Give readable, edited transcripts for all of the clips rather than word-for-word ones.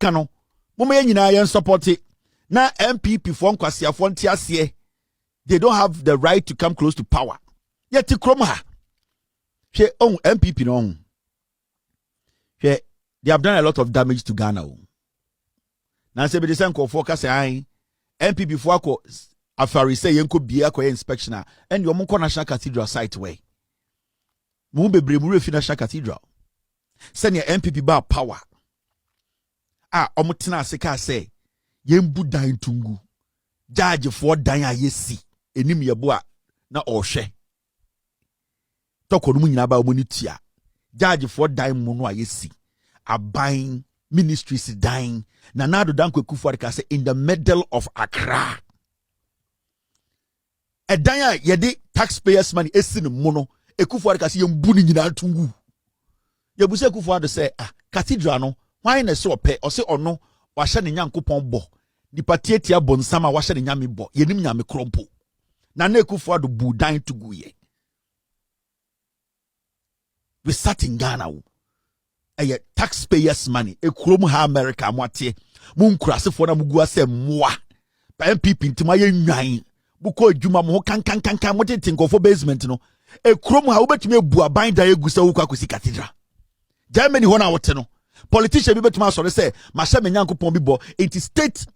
kano mama nyina yen support it na NPP for nkwasiafo ntiasie they don't have the right to come close to power yet krom ha hwe on NPP no hwe they have done a lot of damage to Ghana na se be the same for ka say NPP for akọ afari say yenko bia akọ inspection and your monko National Cathedral site way mu bebre mu refi National Cathedral send your NPP ba power omutena aseka say yembu dan tungu judge for dan ayesi enim yebo a na ohwe tokonu nyina ba omuni tia judge for dan mu no ayesi aban ministries dying na nado danko Kufuor ka say in the middle of Accra a dan yede taxpayers money esin mu no Kufuor ka say yembu ni nyina tungu yebuse Kufuor say cathedral no why na so pe o say ono wa hye ne nyankopon bo nipa tietia bonsama wa hye ne nyame bo yenim nyame krompo na Kufuor do bu dan tugu ye we sat in Ghana taxpayers money ekrom ha America moate mu nkurasefo na mugu asem moa pa MPP ntima ye nwan buko adwuma mo kan mo tete nkofo basement no ekrom ha obetumi ebu aban da egusa wo kwakosi cathedral Germany ho na wote no politician bi betuma so say ma hye me nyankopon bi bo it is state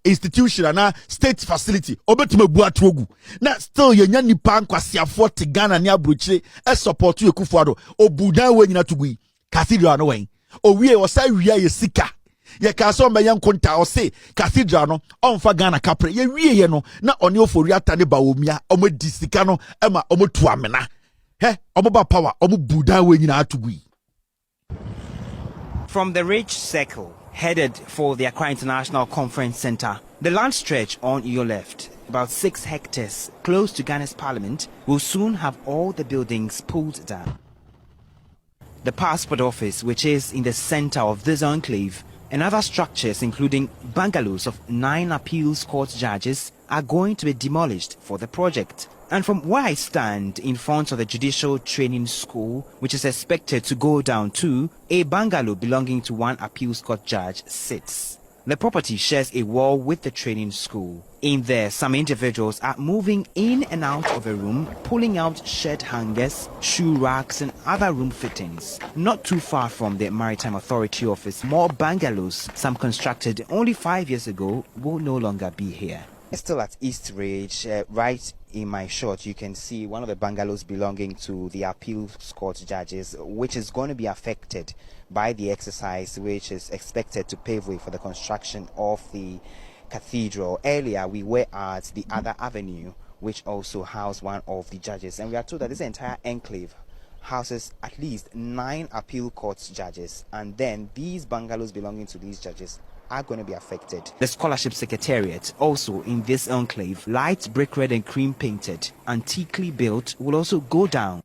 institution na state facility obetuma ebu atogu na still yenya nipa nkwasiafo te Ghana ne abrochire support Kufuor obudan we nyina tugui cathedral no wen owie wo say wia ye sika ye ka so me yen konta o say cathedral no onfa Ghana kapre ye wie ye no na oni ofori ata ne ba omia omodi sika no ema omotu amena omoba power omobuda we nyina atugui. From the Rich Circle headed for the Accra International Conference Center, the land stretch on your left, about 6 hectares close to Ghana's parliament, will soon have all the buildings pulled down. The passport office, which is in the center of this enclave, and other structures including bungalows of 9 appeals court judges are going to be demolished for the project. And from where I stand in front of the Judicial Training School, which is expected to go down to, a bungalow belonging to one appeals court judge sits. The property shares a wall with the training school. In there, some individuals are moving in and out of a room, pulling out shirt hangers, shoe racks and other room fittings. Not too far from the Maritime Authority office, more bungalows, some constructed only 5 years ago, will no longer be here. Still at East Ridge, right in my shot, you can see one of the bungalows belonging to the appeals court judges, which is going to be affected by the exercise, which is expected to pave way for the construction of the cathedral. Earlier, we were at the other avenue, which also housed one of the judges, and we are told that this entire enclave houses at least 9 appeal court judges, and then these bungalows belonging to these judges are going to be affected. The scholarship secretariat, also in this enclave, light brick red and cream painted, antiquely built, will also go down.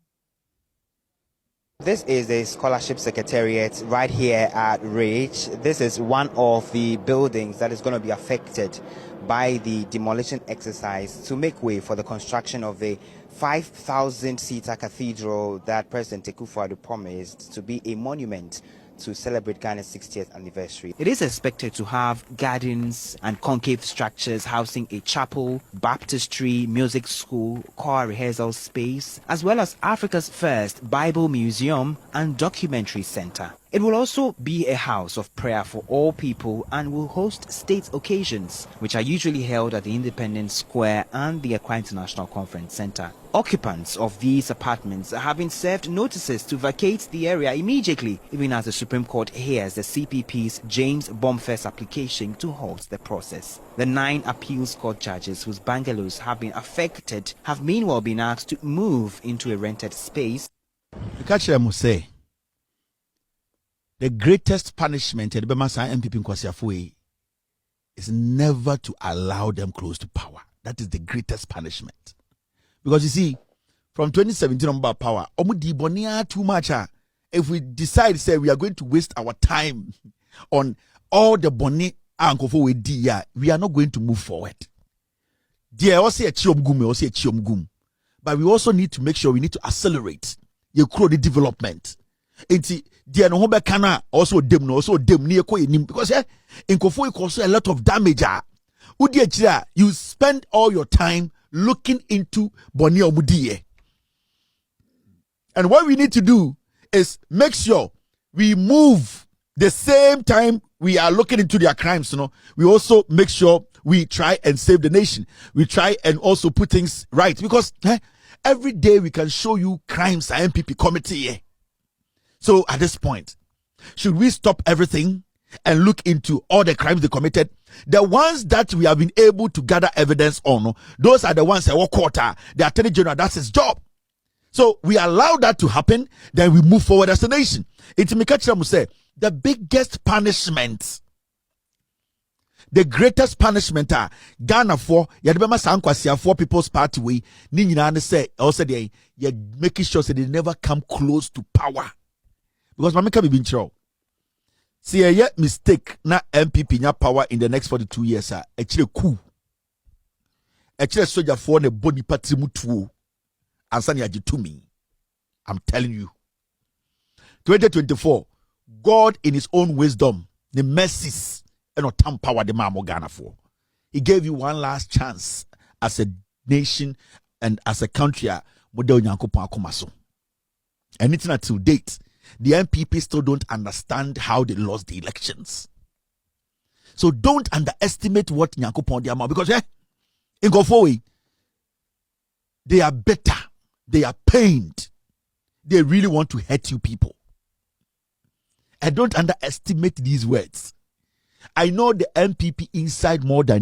This is the scholarship secretariat right here at Ridge. This is one of the buildings that is going to be affected by the demolition exercise to make way for the construction of the 5,000-seater cathedral that President Kufuor promised to be a monument to celebrate Ghana's 60th anniversary. It is expected to have gardens and concave structures housing a chapel, baptistry, music school, choir rehearsal space, as well as Africa's first Bible museum and documentary center. It will also be a house of prayer for all people and will host state occasions, which are usually held at the Independence Square and the Accra International Conference Center. Occupants of these apartments have been served notices to vacate the area immediately, even as the Supreme Court hears the CPP's James Bomfest application to halt the process. The 9 appeals court judges whose bungalows have been affected have meanwhile been asked to move into a rented space. The greatest punishment in the NPP Nkwasiafo is never to allow them close to power. That is the greatest punishment. Because you see, from 2017 on about power, too much. If we decide, say, we are going to waste our time on all the boni we are not going to move forward. There also a chiom gum. But we also need to make sure we need to accelerate the development. Enti deɛ no ho bɛka no a also dem no also dem ne ɛkɔ yɛnim because nkɔfoɔ yi cause a lot of damage a wodi akyire a you spend all your time looking into bɔne a ɔmo diiɛ. And what we need to do is make sure we move the same time we are looking into their crimes, we also make sure we try and save the nation. We try and also put things right because every day we can show you crimes at NPP committee here. So at this point, should we stop everything and look into all the crimes they committed? The ones that we have been able to gather evidence on, those are the ones that were caught. The Attorney General, that's his job. So we allow that to happen, then we move forward as a nation. It's Mikachiram say the biggest punishment, the greatest punishment Ghana for Yadbema Sankwasia for People's Party we Nina say also they making sure that they never come close to power. Because Mamika be been true. See a yet mistake na NPP nya power in the next 42 years actually coup. Actually soldier for the body party mutuo. Ansani Ajitumi. I'm telling you. 2024, God in his own wisdom, the mercies, and not power the man Ghana for. He gave you one last chance as a nation and as a country. And it's not to date. The NPP still don't understand how they lost the elections. So don't underestimate what Nyankopon Diama, because in Gofowe, they are better. They are pained. They really want to hurt you people. I don't underestimate these words. I know the NPP inside more than